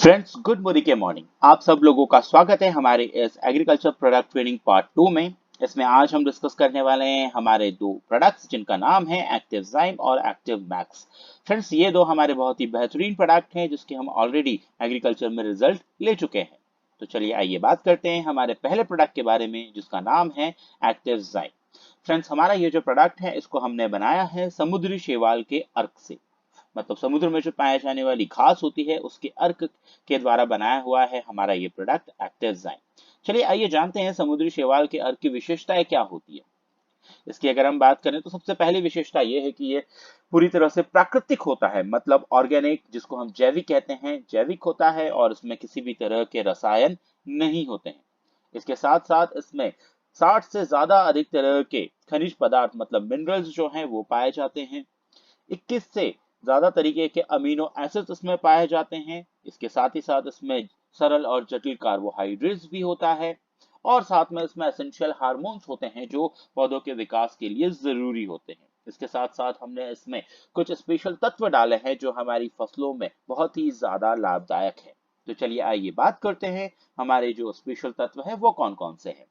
Friends, good morning के morning आप सब लोगों का स्वागत है हमारे इस एग्रीकल्चर प्रोडक्ट ट्रेनिंग पार्ट 2 में। इसमें आज हम डिस्कस करने वाले हैं हमारे दो प्रोडक्ट्स जिनका नाम है एक्टिवजाइम और एक्टिव मैक्स। फ्रेंड्स, ये दो हमारे बहुत ही बेहतरीन प्रोडक्ट हैं जिसके हम ऑलरेडी एग्रीकल्चर में रिजल्ट ले चुके हैं। तो चलिए आइए बात करते हैं हमारे पहले प्रोडक्ट के बारे में जिसका नाम है एक्टिवजाइम। फ्रेंड्स, हमारा ये जो प्रोडक्ट है इसको हमने बनाया है समुद्री शैवाल के अर्क से, मतलब समुद्र में जो पाए जाने वाली घास होती है उसके अर्क के द्वारा बनाया हुआ है हमारा ये प्रोडक्ट एक्टिवजाइम। चलिए आइए जानते हैं समुद्री शैवाल के अर्क की विशेषताएं क्या होती है। इसकी अगर हम बात करें तो सबसे पहली विशेषता ये है कि ये पूरी तरह से प्राकृतिक होता है, मतलब ऑर्गेनिक, जिसको हम जैविक कहते हैं, जैविक होता है और इसमें किसी भी तरह के रसायन नहीं होते हैं। इसके साथ साथ इसमें 60 से ज्यादा अधिक तरह के खनिज पदार्थ मतलब मिनरल्स जो हैं वो पाए जाते हैं। 21 से ज्यादा तरीके के अमीनो एसिड्स इसमें पाए जाते हैं। इसके साथ ही साथ इसमें सरल और जटिल कार्बोहाइड्रेट्स भी होता है और साथ में इसमें एसेंशियल हार्मोन्स होते हैं जो पौधों के विकास के लिए जरूरी होते हैं। इसके साथ साथ हमने इसमें कुछ स्पेशल तत्व डाले हैं जो हमारी फसलों में बहुत ही ज्यादा लाभदायक है। तो चलिए आइए बात करते हैं हमारे जो स्पेशल तत्व है वो कौन कौन से हैं।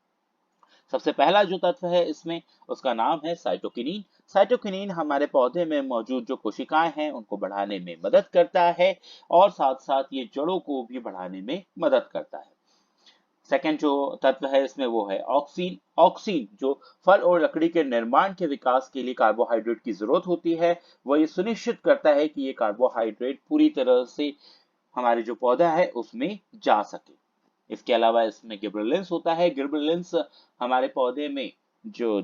सबसे पहला जो तत्व है इसमें उसका नाम है साइटोकिनीन। साइटोकिनीन हमारे पौधे में मौजूद जो कोशिकाएं हैं उनको बढ़ाने में मदद करता है और साथ साथ ये जड़ों को भी बढ़ाने में मदद करता है। सेकंड जो तत्व है इसमें वो है ऑक्सीन। ऑक्सीन जो फल और लकड़ी के निर्माण के विकास के लिए कार्बोहाइड्रेट की जरूरत होती है, वो ये सुनिश्चित करता है कि ये कार्बोहाइड्रेट पूरी तरह से हमारे जो पौधा है उसमें जा सके। इसके अलावा इसमें गिबरेलिंस होता है। गिबरेलिंस हमारे पौधे में जो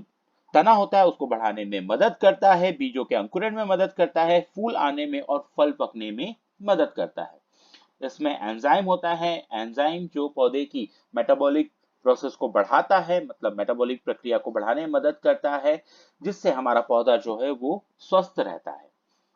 तना होता है उसको बढ़ाने में मदद करता है, बीजों के अंकुरण में मदद करता है, फूल आने में और फल पकने में मदद करता है। इसमें एंजाइम होता है। एंजाइम जो पौधे की मेटाबॉलिक प्रोसेस को बढ़ाता है, मतलब मेटाबॉलिक प्रक्रिया को बढ़ाने में मदद करता है, जिससे हमारा पौधा जो है वो स्वस्थ रहता है।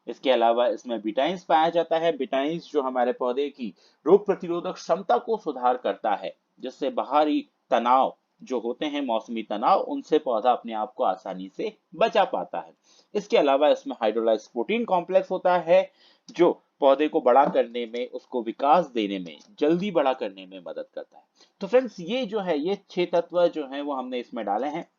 इसके अलावा इसमें बिटाइंस पाया जाता है। बिटाइंस जो हमारे पौधे की रोग प्रतिरोधक क्षमता को सुधार करता है, जिससे बाहरी तनाव जो होते हैं, मौसमी तनाव, उनसे पौधा अपने आप को आसानी से बचा पाता है। इसके अलावा इसमें हाइड्रोलाइज प्रोटीन कॉम्प्लेक्स होता है जो पौधे को बड़ा करने में, उसको विकास देने में, जल्दी बड़ा करने में मदद करता है। तो फ्रेंड्स, ये जो है ये 6 तत्व जो हैं वो हमने इसमें डाले हैं।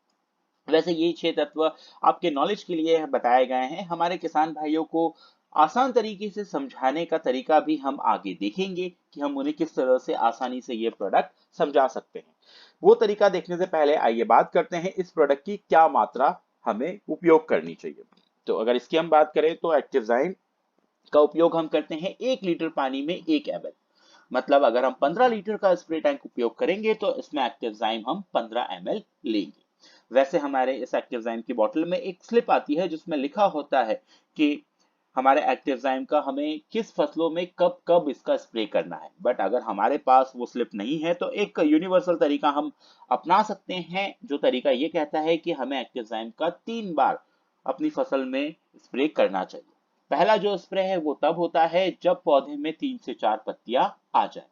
वैसे ये 6 तत्व आपके नॉलेज के लिए बताए गए हैं। हमारे किसान भाइयों को आसान तरीके से समझाने का तरीका भी हम आगे देखेंगे कि हम उन्हें किस तरह से आसानी से ये प्रोडक्ट समझा सकते हैं। वो तरीका देखने से पहले आइए बात करते हैं इस प्रोडक्ट की क्या मात्रा हमें उपयोग करनी चाहिए। तो अगर इसकी हम बात करें तो एक्टिवजाइम का उपयोग हम करते हैं 1 लीटर पानी में 1 ml। मतलब अगर हम 15 लीटर का स्प्रे टैंक उपयोग करेंगे तो इसमें एक्टिवजाइम हम 15 ml लेंगे। वैसे हमारे इस एक्टिवजाइम की बोतल में एक स्लिप आती है जिसमें लिखा होता है कि हमारे एक्टिवजाइम का हमें किस फसलों में कब कब इसका स्प्रे करना है। बट अगर हमारे पास वो स्लिप नहीं है तो एक यूनिवर्सल तरीका हम अपना सकते हैं। जो तरीका ये कहता है कि हमें एक्टिवजाइम का 3 बार अपनी फसल में स्प्रे करना चाहिए। पहला जो स्प्रे है वो तब होता है जब पौधे में 3 से 4 पत्तियां आ जाए।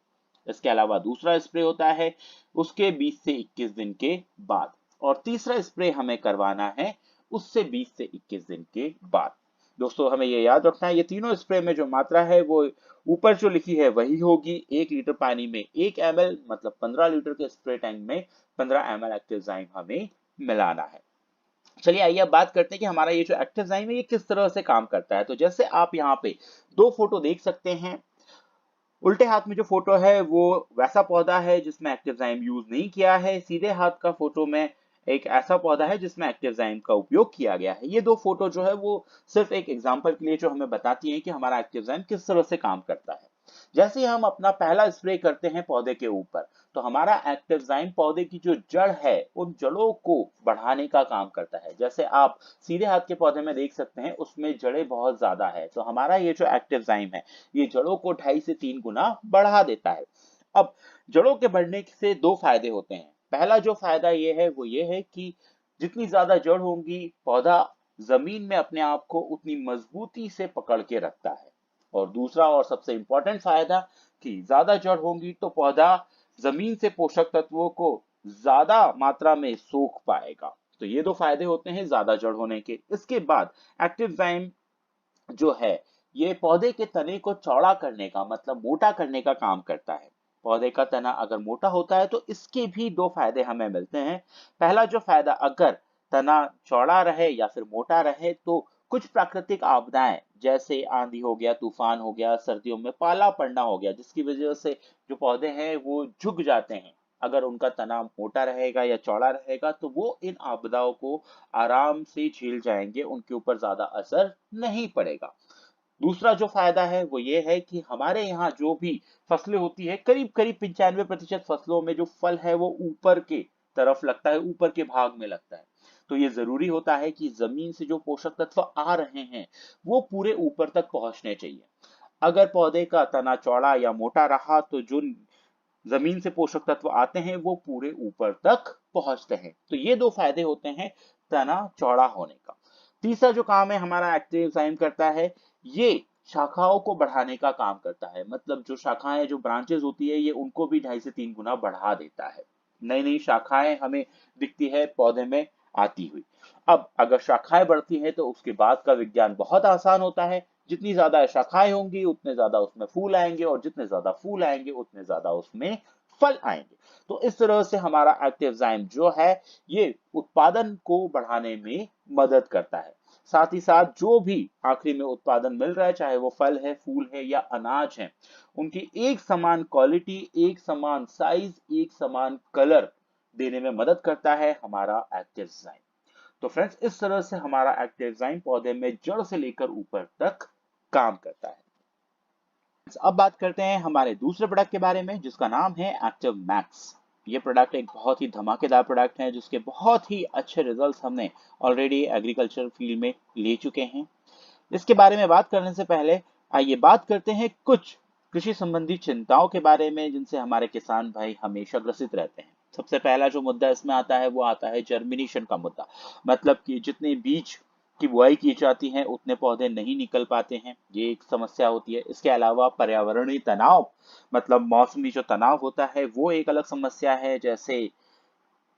इसके अलावा दूसरा स्प्रे होता है उसके 20 से 21 दिन के बाद, और तीसरा स्प्रे हमें करवाना है उससे 20 से 21 दिन के बाद। दोस्तों, हमें ये याद रखना है ये तीनों स्प्रे में जो मात्रा है वो ऊपर जो लिखी है वही होगी। 1 लीटर पानी में 1 ml, मतलब 15 लीटर के स्प्रे टैंक में 15 ml एक्टिवजाइम हमें मिलाना है। चलिए आइए अब बात करते हैं कि हमारा ये जो एक्टिवजाइम है ये किस तरह से काम करता है। तो जैसे आप यहाँ पे 2 फोटो देख सकते हैं। उल्टे हाथ में जो फोटो है वो वैसा पौधा है जिसमें एक्टिवजाइम यूज नहीं किया है। सीधे हाथ का फोटो में एक ऐसा पौधा है जिसमें एक्टिवजाइम का उपयोग किया गया है। ये 2 फोटो जो है वो सिर्फ एक एग्जांपल के लिए जो हमें बताती हैं कि हमारा एक्टिवजाइम किस तरह से काम करता है। जैसे ही हम अपना पहला स्प्रे करते हैं पौधे के ऊपर, तो हमारा एक्टिवजाइम पौधे की जो जड़ है उन जड़ों को बढ़ाने का काम करता है। जैसे आप सीधे हाथ के पौधे में देख सकते हैं उसमें जड़ें बहुत ज्यादा है, तो हमारा ये जो एक्टिवजाइम है ये जड़ों को 2.5 से 3 गुना बढ़ा देता है। अब जड़ों के बढ़ने से 2 फायदे होते हैं। पहला जो फायदा ये है वो ये है कि जितनी ज्यादा जड़ होंगी पौधा जमीन में अपने आप को उतनी मजबूती से पकड़ के रखता है। और दूसरा और सबसे इंपॉर्टेंट फायदा कि ज्यादा जड़ होंगी तो पौधा जमीन से पोषक तत्वों को ज्यादा मात्रा में सोख पाएगा। तो ये 2 फायदे होते हैं ज्यादा जड़ होने के। इसके बाद एक्टिवजाइम जो है ये पौधे के तने को चौड़ा करने का मतलब मोटा करने का काम करता है। पौधे का तना अगर मोटा होता है तो इसके भी दो फायदे हमें मिलते हैं। पहला जो फायदा, अगर तना चौड़ा रहे या फिर मोटा रहे तो कुछ प्राकृतिक आपदाएं जैसे आंधी हो गया, तूफान हो गया, सर्दियों में पाला पड़ना हो गया, जिसकी वजह से जो पौधे हैं वो झुक जाते हैं, अगर उनका तना मोटा रहेगा या चौड़ा रहेगा तो वो इन आपदाओं को आराम से झेल जाएंगे, उनके ऊपर ज्यादा असर नहीं पड़ेगा। दूसरा जो फायदा है वो ये है कि हमारे यहाँ जो भी फसलें होती है, करीब करीब 95% फसलों में जो फल है वो ऊपर के तरफ लगता है, ऊपर के भाग में लगता है। तो ये जरूरी होता है कि जमीन से जो पोषक तत्व आ रहे हैं वो पूरे ऊपर तक पहुंचने चाहिए। अगर पौधे का तना चौड़ा या मोटा रहा तो जो जमीन से पोषक तत्व आते हैं वो पूरे ऊपर तक पहुंचते हैं। तो ये दो फायदे होते हैं तना चौड़ा होने का। तीसरा जो काम है हमारा एक्टिव एंजाइम करता है, ये शाखाओं को बढ़ाने का काम करता है। मतलब जो शाखाएं, जो ब्रांचेस होती है, ये उनको भी 2.5 से 3 गुना बढ़ा देता है। नई नई शाखाएं हमें दिखती है पौधे में आती हुई। अब अगर शाखाएं बढ़ती हैं तो उसके बाद का विज्ञान बहुत आसान होता है। जितनी ज्यादा शाखाएं होंगी उतने ज्यादा उसमें फूल आएंगे, और जितने ज्यादा फूल आएंगे उतने ज्यादा उसमें फल आएंगे। तो इस तरह से हमारा एक्टिव एंजाइम जो है ये उत्पादन को बढ़ाने में मदद करता है। साथ ही साथ जो भी आखिरी में उत्पादन मिल रहा है, चाहे वो फल है, फूल है या अनाज है, उनकी एक समान क्वालिटी, एक समान साइज, एक समान कलर देने में मदद करता है हमारा एक्टिव एंजाइम। तो फ्रेंड्स, इस तरह से हमारा एक्टिव एंजाइम पौधे में जड़ से लेकर ऊपर तक काम करता है। अब बात करते हैं हमारे दूसरे प्रोडक्ट के बारे में, जिसका नाम है एक्टिव मैक्स। ये प्रोडक्ट एक बहुत ही धमाकेदार प्रोडक्ट है, जिसके बहुत ही अच्छे रिजल्ट्स हमने ऑलरेडी एग्रीकल्चर फील्ड में ले चुके हैं। इसके बारे में बात करने से पहले आइए बात करते हैं कुछ कृषि संबंधी चिंताओं के बारे में, जिनसे हमारे किसान भाई हमेशा ग्रसित रहते हैं। सबसे पहला जो मुद्दा इसमें आता है वो आता है जर्मिनेशन का मुद्दा। मतलब कि जितने बीज की बुआई की जाती है उतने पौधे नहीं निकल पाते हैं, ये एक समस्या होती है। इसके अलावा पर्यावरणीय तनाव, मतलब मौसमी जो तनाव होता है वो एक अलग समस्या है। जैसे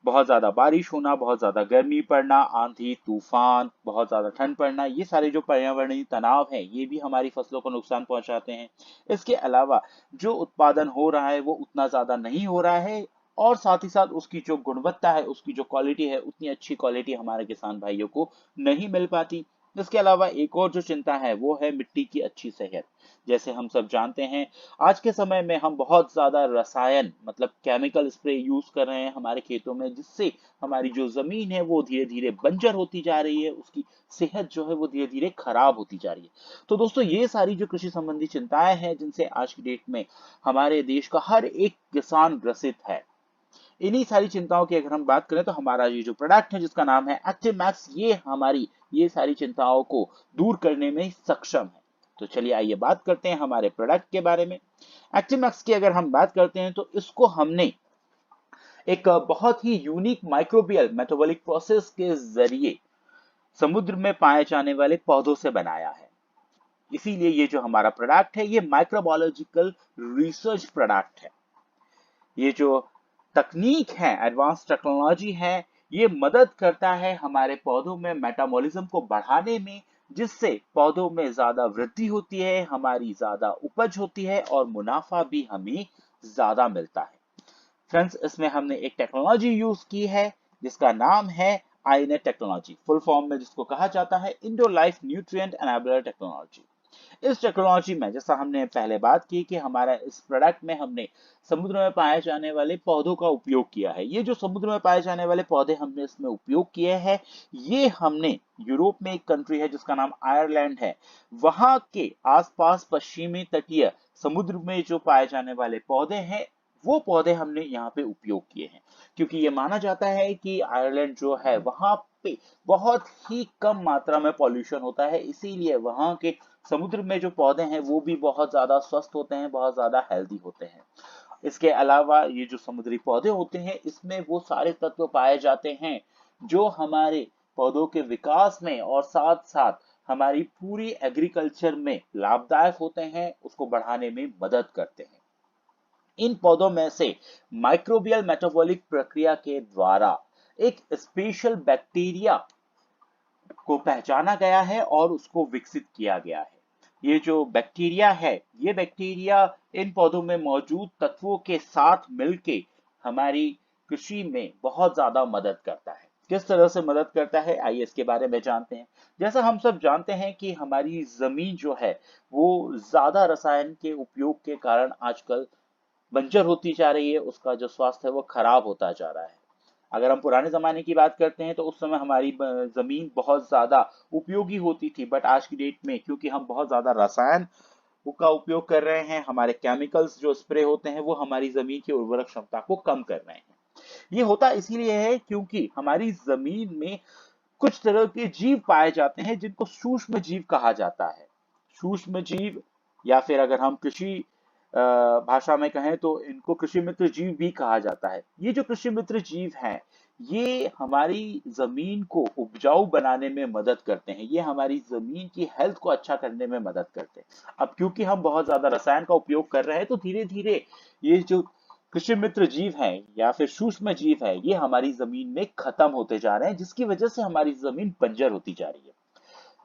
बहुत ज्यादा बारिश होना, बहुत ज्यादा गर्मी पड़ना, आंधी तूफान, बहुत ज्यादा ठंड पड़ना, ये सारे जो पर्यावरणीय तनाव है ये भी हमारी फसलों को नुकसान पहुंचाते हैं। इसके अलावा जो उत्पादन हो रहा है वो उतना ज्यादा नहीं हो रहा है, और साथ ही साथ उसकी जो गुणवत्ता है, उसकी जो क्वालिटी है, उतनी अच्छी क्वालिटी हमारे किसान भाइयों को नहीं मिल पाती। इसके अलावा एक और जो चिंता है वो है मिट्टी की अच्छी सेहत। जैसे हम सब जानते हैं, आज के समय में हम बहुत ज्यादा रसायन, मतलब केमिकल स्प्रे यूज कर रहे हैं हमारे खेतों में, जिससे हमारी जो जमीन है वो धीरे धीरे बंजर होती जा रही है, उसकी सेहत जो है वो धीरे धीरे खराब होती जा रही है। तो दोस्तों, ये सारी जो कृषि संबंधी चिंताएं हैं जिनसे आज की डेट में हमारे देश का हर एक किसान ग्रसित है, इन्हीं सारी चिंताओं की अगर हम बात करें तो हमारा ये जो प्रोडक्ट है जिसका नाम है एक्टिव मैक्स, ये हमारी ये सारी चिंताओं को दूर करने में सक्षम है। तो चलिए आइए बात करते हैं हमारे प्रोडक्ट के बारे में। एक्टिव मैक्स की अगर हम बात करते हैं तो इसको हमने एक बहुत ही यूनिक माइक्रोबियल मेटाबॉलिक प्रोसेस के जरिए समुद्र में पाए जाने वाले पौधों से बनाया है। इसीलिए ये जो हमारा प्रोडक्ट है ये माइक्रोबायोलॉजिकल रिसर्च प्रोडक्ट है। ये जो तकनीक है, एडवांस टेक्नोलॉजी है, ये मदद करता है हमारे पौधों में मेटाबॉलिज्म को बढ़ाने में, जिससे पौधों में ज्यादा वृद्धि होती है, हमारी ज्यादा उपज होती है और मुनाफा भी हमें ज्यादा मिलता है। फ्रेंड्स, इसमें हमने एक टेक्नोलॉजी यूज की है जिसका नाम है आईनेट टेक्नोलॉजी, फुल फॉर्म में जिसको कहा जाता है Indo life nutrient enabler technology. इस टेक्नोलॉजी में, जैसा हमने पहले बात की कि हमारा इस प्रोडक्ट में हमने समुद्र में पाए जाने वाले पौधों का उपयोग किया है। ये जो समुद्र में पाए जाने वाले पौधे हमने इसमें उपयोग किए हैं, ये हमने यूरोप में एक कंट्री है जिसका नाम आयरलैंड है, वहां के आसपास पश्चिमी तटीय समुद्र में जो पाए जाने वाले पौधे हैं वो पौधे हमने यहाँ पे उपयोग किए हैं। क्योंकि ये माना जाता है कि आयरलैंड जो है वहां पे बहुत ही कम मात्रा में पॉल्यूशन होता है, इसीलिए वहां के समुद्र में जो पौधे हैं वो भी बहुत ज्यादा स्वस्थ होते हैं, बहुत ज्यादा हेल्दी होते हैं। इसके अलावा ये जो समुद्री पौधे होते हैं इसमें वो सारे तत्व पाए जाते हैं जो हमारे पौधों के विकास में और साथ साथ हमारी पूरी एग्रीकल्चर में लाभदायक होते हैं, उसको बढ़ाने में मदद करते हैं। इन पौधों में से माइक्रोबियल मेटाबॉलिक प्रक्रिया के द्वारा एक स्पेशल बैक्टीरिया को पहचाना गया है और उसको विकसित किया गया है। ये जो बैक्टीरिया है, ये बैक्टीरिया इन पौधों में मौजूद तत्वों के साथ मिलके हमारी कृषि में बहुत ज्यादा मदद करता है। किस तरह से मदद करता है, आइए इसके बारे में जानते हैं। जैसा हम सब जानते हैं कि हमारी जमीन जो है वो ज्यादा रसायन के उपयोग के कारण आजकल बंजर होती जा रही है, उसका जो स्वास्थ्य है वो खराब होता जा रहा है। अगर हम पुराने जमाने की बात करते हैं तो उस समय हमारी जमीन बहुत ज्यादा उपयोगी होती थी, बट आज की डेट में क्योंकि हम बहुत ज्यादा रसायन का उपयोग कर रहे हैं, हमारे केमिकल्स जो स्प्रे होते हैं वो हमारी जमीन की उर्वरक क्षमता को कम कर रहे हैं। ये होता इसीलिए है क्योंकि हमारी जमीन में कुछ तरह के जीव पाए जाते हैं जिनको सूक्ष्म जीव कहा जाता है। सूक्ष्म जीव, या फिर अगर हम कृषि भाषा में कहें तो इनको कृषि मित्र जीव भी कहा जाता है। ये जो कृषि मित्र जीव हैं, ये हमारी जमीन को उपजाऊ बनाने में मदद करते हैं, ये हमारी जमीन की हेल्थ को अच्छा करने में मदद करते हैं। अब क्योंकि हम बहुत ज्यादा रसायन का उपयोग कर रहे हैं तो धीरे धीरे ये जो कृषि मित्र जीव हैं या फिर सूक्ष्म जीव है, ये हमारी जमीन में खत्म होते जा रहे हैं, जिसकी वजह से हमारी जमीन बंजर होती जा रही है।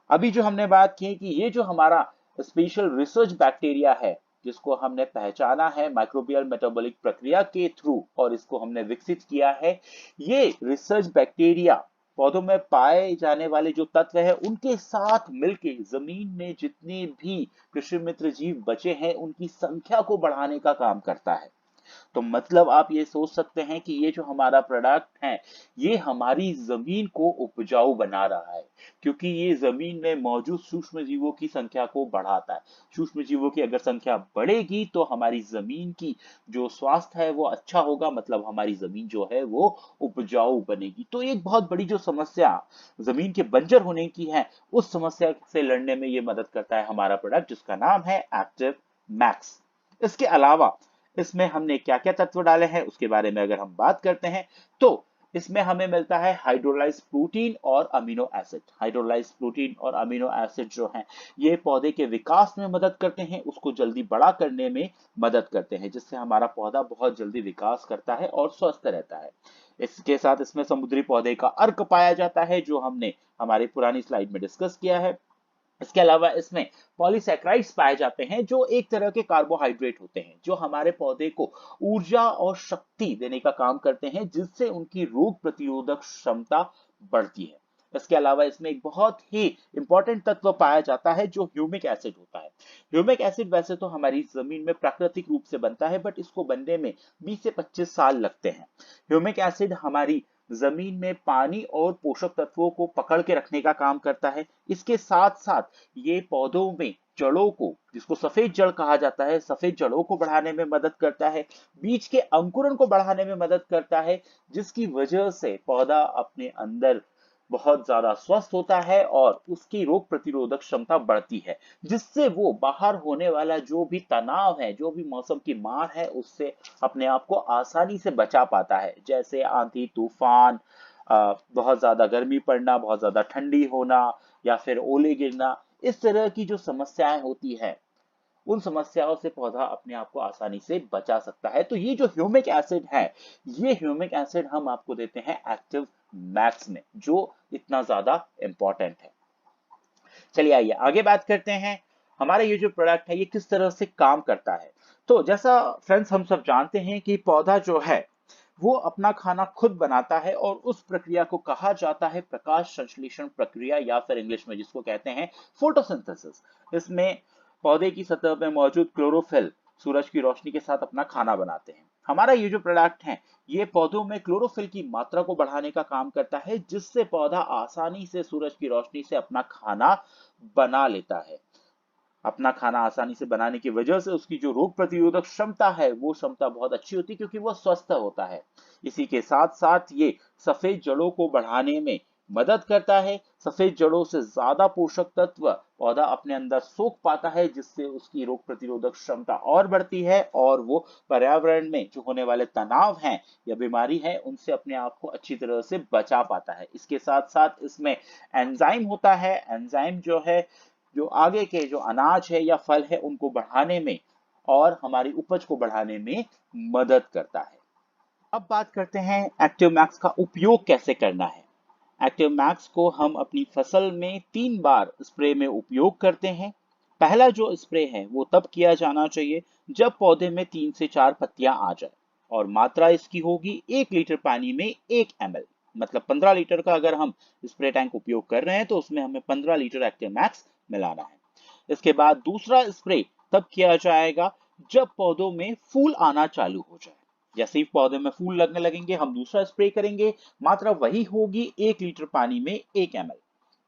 अभी जो हमने बात की कि ये जो हमारा स्पेशल रिसर्च बैक्टीरिया है, जिसको हमने पहचाना है माइक्रोबियल मेटाबॉलिक प्रक्रिया के थ्रू और इसको हमने विकसित किया है, ये रिसर्च बैक्टीरिया पौधों में पाए जाने वाले जो तत्व है उनके साथ मिलके जमीन में जितने भी कृषि मित्र जीव बचे हैं उनकी संख्या को बढ़ाने का काम करता है। तो मतलब आप ये सोच सकते हैं कि ये जो हमारा प्रोडक्ट है, ये हमारी जमीन को उपजाऊ बना रहा है, क्योंकि ये जमीन में मौजूद सूक्ष्म जीवों की संख्या को बढ़ाता है। सूक्ष्म जीवों की अगर संख्या बढ़ेगी तो हमारी जमीन की जो स्वास्थ्य है वो अच्छा होगा, मतलब हमारी जमीन जो है वो उपजाऊ बनेगी। तो एक बहुत बड़ी जो समस्या जमीन के बंजर होने की है, उस समस्या से लड़ने में ये मदद करता है हमारा प्रोडक्ट, जिसका नाम है एक्टिव मैक्स। इसके अलावा इसमें हमने क्या क्या तत्व डाले हैं उसके बारे में अगर हम बात करते हैं तो इसमें हमें मिलता है हाइड्रोलाइज प्रोटीन और अमीनो एसिड। हाइड्रोलाइज प्रोटीन और अमीनो एसिड जो हैं, ये पौधे के विकास में मदद करते हैं, उसको जल्दी बड़ा करने में मदद करते हैं, जिससे हमारा पौधा बहुत जल्दी विकास करता है और स्वस्थ रहता है। इसके साथ इसमें समुद्री पौधे का अर्क पाया जाता है, जो हमने हमारी पुरानी स्लाइड में डिस्कस किया है। इसके अलावा इसमें पॉलीसैकेराइड्स पाए जाते हैं, जो एक तरह के कार्बोहाइड्रेट होते हैं, जो हमारे पौधे को ऊर्जा और शक्ति देने का काम करते हैं, जिससे उनकी रोग प्रतिरोधक क्षमता बढ़ती है। इसके अलावा इसमें एक बहुत ही इंपॉर्टेंट तत्व पाया जाता है जो ह्यूमिक एसिड होता है। ह्यूमिक एसिड वैसे तो हमारी जमीन में प्राकृतिक रूप से बनता है, बट इसको बनने में 20 से 25 साल लगते हैं। ह्यूमिक एसिड हमारी जमीन में पानी और पोषक तत्वों को पकड़ के रखने का काम करता है। इसके साथ साथ ये पौधों में जड़ों को, जिसको सफेद जड़ कहा जाता है, सफेद जड़ों को बढ़ाने में मदद करता है, बीज के अंकुरण को बढ़ाने में मदद करता है, जिसकी वजह से पौधा अपने अंदर बहुत ज्यादा स्वस्थ होता है और उसकी रोग प्रतिरोधक क्षमता बढ़ती है, जिससे वो बाहर होने वाला जो भी तनाव है, जो भी मौसम की मार है, उससे अपने आप को आसानी से बचा पाता है। जैसे आंधी तूफान, बहुत ज्यादा गर्मी पड़ना, बहुत ज्यादा ठंडी होना, या फिर ओले गिरना, इस तरह की जो समस्याएं होती है, उन समस्याओं से पौधा अपने आप को आसानी से बचा सकता है। तो ये जो ह्यूमिक एसिड है, ये ह्यूमिक एसिड हम आपको देते हैं एक्टिव मैक्स में, जो इतना ज्यादा इंपॉर्टेंट है। चलिए आइए आगे बात करते हैं, हमारा ये जो प्रोडक्ट है ये किस तरह से काम करता है। तो जैसा फ्रेंड्स हम सब जानते हैं कि पौधा जो है वो अपना खाना खुद बनाता है, और उस प्रक्रिया को कहा जाता है प्रकाश संश्लेषण प्रक्रिया, या फिर इंग्लिश में जिसको कहते हैं फोटोसिंथेसिस। इसमें पौधे की सतह में मौजूद क्लोरोफिल सूरज की रोशनी के साथ अपना खाना बनाते हैं। हमारा ये जो प्रोडक्ट है ये पौधों में क्लोरोफिल की मात्रा को बढ़ाने का काम करता है, जिससे पौधा आसानी से सूरज की रोशनी से अपना खाना बना लेता है। अपना खाना आसानी से बनाने की वजह से उसकी जो रोग प्रतिरोधक क्षमता है वो क्षमता बहुत अच्छी होती है, क्योंकि वो स्वस्थ होता है। इसी के साथ साथ ये सफेद जड़ों को बढ़ाने में मदद करता है। सफेद जड़ों से ज्यादा पोषक तत्व पौधा अपने अंदर सोख पाता है, जिससे उसकी रोग प्रतिरोधक क्षमता और बढ़ती है, और वो पर्यावरण में जो होने वाले तनाव हैं या बीमारी है उनसे अपने आप को अच्छी तरह से बचा पाता है। इसके साथ साथ इसमें एंजाइम होता है। एंजाइम जो है, जो आगे के जो अनाज है या फल है उनको बढ़ाने में और हमारी उपज को बढ़ाने में मदद करता है। अब बात करते हैं एक्टिव मैक्स का उपयोग कैसे करना है। एक्टिव मैक्स को हम अपनी फसल में 3 बार स्प्रे में उपयोग करते हैं। पहला जो स्प्रे है वो तब किया जाना चाहिए जब पौधे में 3 से 4 पत्तियां आ जाए और मात्रा इसकी होगी 1 लीटर पानी में 1 ml। मतलब 15 लीटर का अगर हम स्प्रे टैंक उपयोग कर रहे हैं तो उसमें हमें 15 लीटर एक्टिव मैक्स मिलाना है। इसके बाद दूसरा स्प्रे तब किया जाएगा जब पौधों में फूल आना चालू हो जाए। जैसे ही पौधे में फूल लगने लगेंगे हम दूसरा स्प्रे करेंगे, मात्रा वही होगी 1 लीटर पानी में 1 ml।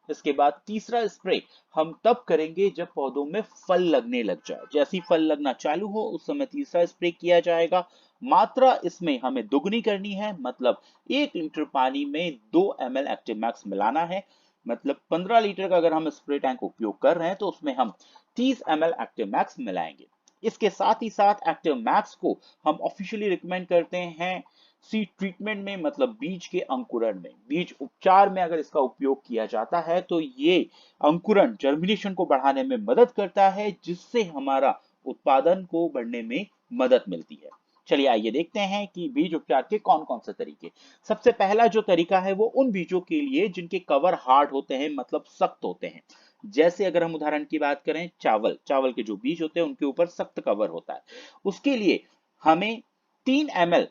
इसके बाद तीसरा स्प्रे हम तब करेंगे जब पौधों में फल लगने लग जाए। जैसे ही फल लगना चालू हो उस समय तीसरा स्प्रे किया जाएगा। मात्रा इसमें हमें दुगनी करनी है, मतलब 1 लीटर पानी में 2 ml एक्टिव मैक्स मिलाना है। मतलब 15 लीटर का अगर हम स्प्रे टैंक उपयोग कर रहे हैं तो उसमें हम 30 ml एक्टिव मैक्स मिलाएंगे। इसके साथ ही साथ एक्टिव मैक्स को हम ऑफिशियली रिकमेंड करते हैं सीड ट्रीटमेंट में, मतलब बीज के अंकुरण में, बीज उपचार में अगर इसका उपयोग किया जाता है तो ये अंकुरण जर्मिनेशन को बढ़ाने में मदद करता है, जिससे हमारा उत्पादन को बढ़ने में मदद मिलती है। चलिए आइए देखते हैं कि बीज उपचार के कौन कौन से तरीके। सबसे पहला जो तरीका है वो उन बीजों के लिए जिनके कवर हार्ड होते हैं, मतलब सख्त होते हैं। जैसे अगर हम उदाहरण की बात करें, चावल चावल के जो बीज होते हैं उनके ऊपर सख्त कवर होता है। उसके लिए हमें 3 ml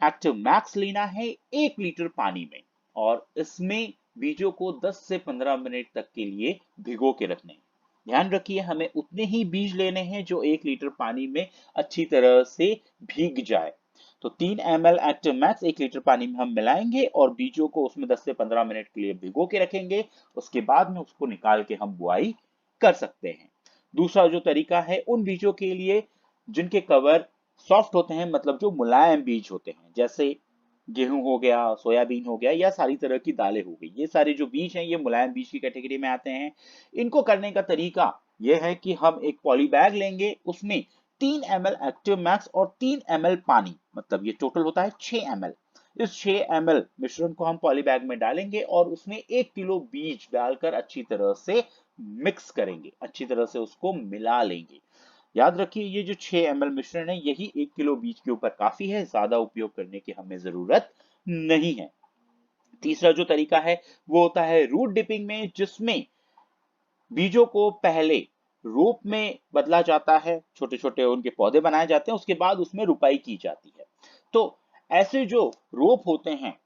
एक्टिव मैक्स लेना है 1 लीटर पानी में और इसमें बीजों को 10 से 15 मिनट तक के लिए भिगो के रखने हैं। ध्यान रखिए हमें उतने ही बीज लेने हैं जो 1 लीटर पानी में अच्छी तरह से भीग जाए। तो 3 ml एक्टिव मैक्स 1 लीटर पानी में हम मिलाएंगे और बीजों को उसमें 10 से 15 मिनट के लिए भिगो के रखेंगे। उसके बाद में उसको निकाल के हम बुआई कर सकते हैं। दूसरा जो तरीका है उन बीजों के लिए जिनके कवर सॉफ्ट होते हैं, मतलब जो मुलायम बीज होते हैं, जैसे गेहूं हो गया, सोयाबीन हो गया या सारी तरह की दालें हो गई। ये सारे जो बीज हैं ये मुलायम बीज की कैटेगरी में आते हैं। इनको करने का तरीका यह है कि हम एक पॉली बैग लेंगे, उसमें 3 ml एक्टिव मैक्स और 3 ml पानी, मतलब ये टोटल होता है 6 ml। इस 6 ml मिश्रण को हम पॉली बैग में डालेंगे और उसमें 1 किलो बीज डालकर अच्छी तरह से मिक्स करेंगे, अच्छी तरह से उसको मिला लेंगे। याद रखिए ये जो 6 ml मिश्रण है यही 1 किलो बीज के ऊपर काफी है, ज्यादा उपयोग करने की हमें जरूरत नहीं है। तीसरा जो तरीका है वो होता है रूट डिपिंग में, जिसमें बीजों को पहले रोप में बदला जाता है, छोटे छोटे उनके पौधे बनाए जाते हैं, उसके बाद उसमें रुपाई की जाती है। तो ऐसे जो रोप होते हैं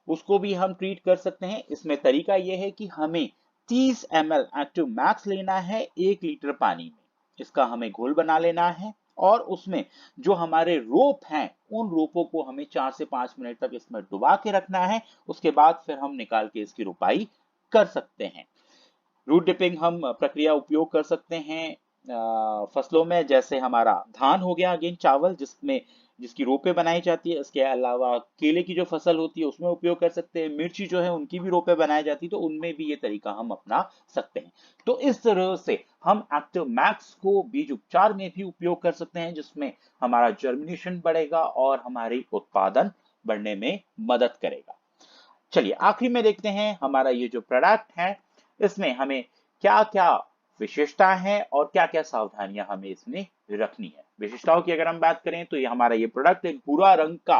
उसको भी हम ट्रीट कर सकते हैं। इसमें तरीका यह है कि हमें 30 ml एक्टिव मैक्स लेना है 1 लीटर पानी में। इसका हमें घोल बना लेना है और उसमें जो हमारे रोप हैं उन रोपों को हमें 4 से 5 मिनट तक इसमें डुबा के रखना है। उसके बाद फिर हम निकाल के इसकी रुपाई कर सकते हैं। रूट डिपिंग हम प्रक्रिया उपयोग कर सकते हैं फसलों में, जैसे हमारा धान हो गया, अगेन चावल जिसमें जिसकी रोपे बनाई जाती है। इसके अलावा केले की जो फसल होती है उसमें उपयोग कर सकते हैं। मिर्ची जो है उनकी भी रोपे बनाई जाती है, तो उनमें भी ये तरीका हम अपना सकते हैं। तो इस तरह से हम एक्टिव मैक्स को बीज उपचार में भी उपयोग कर सकते हैं, जिसमें हमारा जर्मिनेशन बढ़ेगा और हमारी उत्पादन बढ़ने में मदद करेगा। चलिए आखिरी में देखते हैं हमारा ये जो प्रोडक्ट है इसमें हमें क्या क्या विशेषता है और क्या क्या सावधानियां हमें इसमें रखनी है। विशेषताओं की अगर हम बात करें तो ये हमारा ये प्रोडक्ट एक भूरा रंग का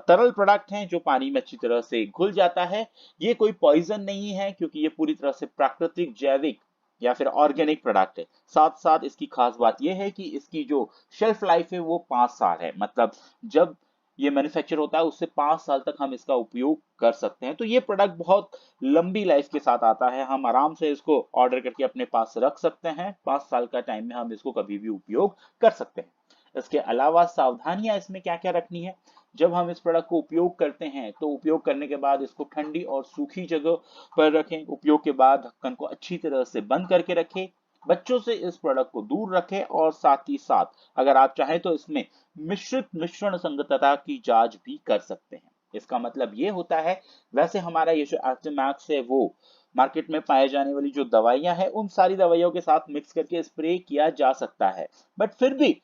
तरल प्रोडक्ट है जो पानी में अच्छी तरह से घुल जाता है। ये कोई पॉइजन नहीं है क्योंकि ये पूरी तरह से प्राकृतिक, जैविक या फिर ऑर्गेनिक प्रोडक्ट है। साथ साथ इसकी खास बात यह है कि इसकी जो शेल्फ लाइफ है वो 5 साल है, मतलब जब ये मैन्युफैक्चर होता है उससे 5 साल तक हम इसका उपयोग कर सकते हैं। तो ये प्रोडक्ट बहुत लंबी लाइफ के साथ आता है, हम आराम से इसको ऑर्डर करके अपने पास रख सकते हैं। 5 साल का टाइम में हम इसको कभी भी उपयोग कर सकते हैं। इसके अलावा सावधानियां इसमें क्या क्या रखनी है, जब हम इस प्रोडक्ट को उपयोग करते हैं तो उपयोग करने के बाद इसको ठंडी और सूखी जगह पर रखें। उपयोग के बाद ढक्कन को अच्छी तरह से बंद करके रखें। बच्चों से इस प्रोडक्ट को दूर रखें और साथ ही साथ अगर आप चाहें तो इसमें मिश्रित मिश्रण संगतता की जांच भी कर सकते हैं। इसका मतलब ये होता है, वैसे हमारा ये जो एक्टिव मैक्स है वो मार्केट में पाए जाने वाली जो दवाइयां हैं उन सारी दवाइयों के साथ मिक्स करके स्प्रे किया जा सकता है, बट फिर भी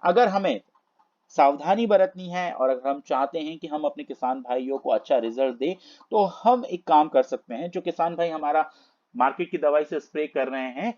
अगर हमें सावधानी बरतनी है और अगर हम चाहते हैं कि हम अपने किसान भाइयों को अच्छा रिजल्ट दे, तो हम एक काम कर सकते हैं। जो किसान भाई हमारा मार्केट की दवाई से स्प्रे कर रहे हैं,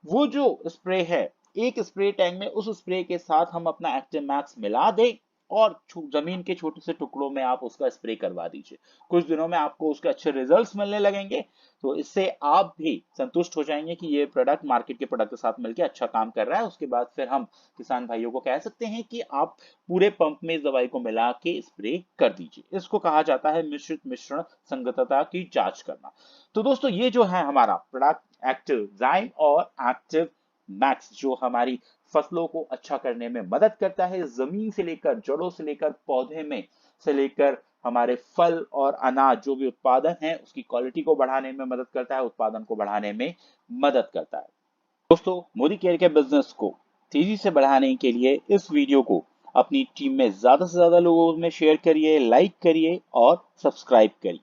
वो जो स्प्रे है एक स्प्रे टैंक में उस स्प्रे के साथ हम अपना एक्टिव मैक्स मिला दें और जमीन के छोटे से टुकड़ों में आप उसका स्प्रे करवा दीजिए। कुछ दिनों में आपको उसके अच्छे रिजल्ट्स मिलने लगेंगे, तो इससे आप भी संतुष्ट हो जाएंगे कि ये प्रोडक्ट मार्केट के प्रोडक्ट के साथ मिलकर अच्छा काम कर रहा है। उसके बाद फिर हम किसान भाइयों को कह सकते हैं कि आप पूरे पंप में इस दवाई को मिला के स्प्रे कर दीजिए। इसको कहा जाता है मिश्रित मिश्रण संगतता की जांच करना। तो दोस्तों ये जो है हमारा प्रोडक्ट एक्टिव ज़ाइम और एक्टिव मैक्स, जो हमारी फसलों को अच्छा करने में मदद करता है, जमीन से लेकर जड़ों से लेकर पौधे में से लेकर हमारे फल और अनाज जो भी उत्पादन है उसकी क्वालिटी को बढ़ाने में मदद करता है, उत्पादन को बढ़ाने में मदद करता है। दोस्तों मोदी केयर के बिजनेस को तेजी से बढ़ाने के लिए इस वीडियो को अपनी टीम में ज्यादा से ज्यादा लोगों में शेयर करिए, लाइक करिए और सब्सक्राइब करिए।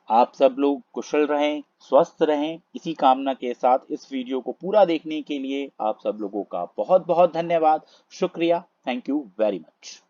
आप सब लोग कुशल रहें, स्वस्थ रहें, इसी कामना के साथ इस वीडियो को पूरा देखने के लिए आप सब लोगों का बहुत बहुत धन्यवाद, शुक्रिया, थैंक यू वेरी मच।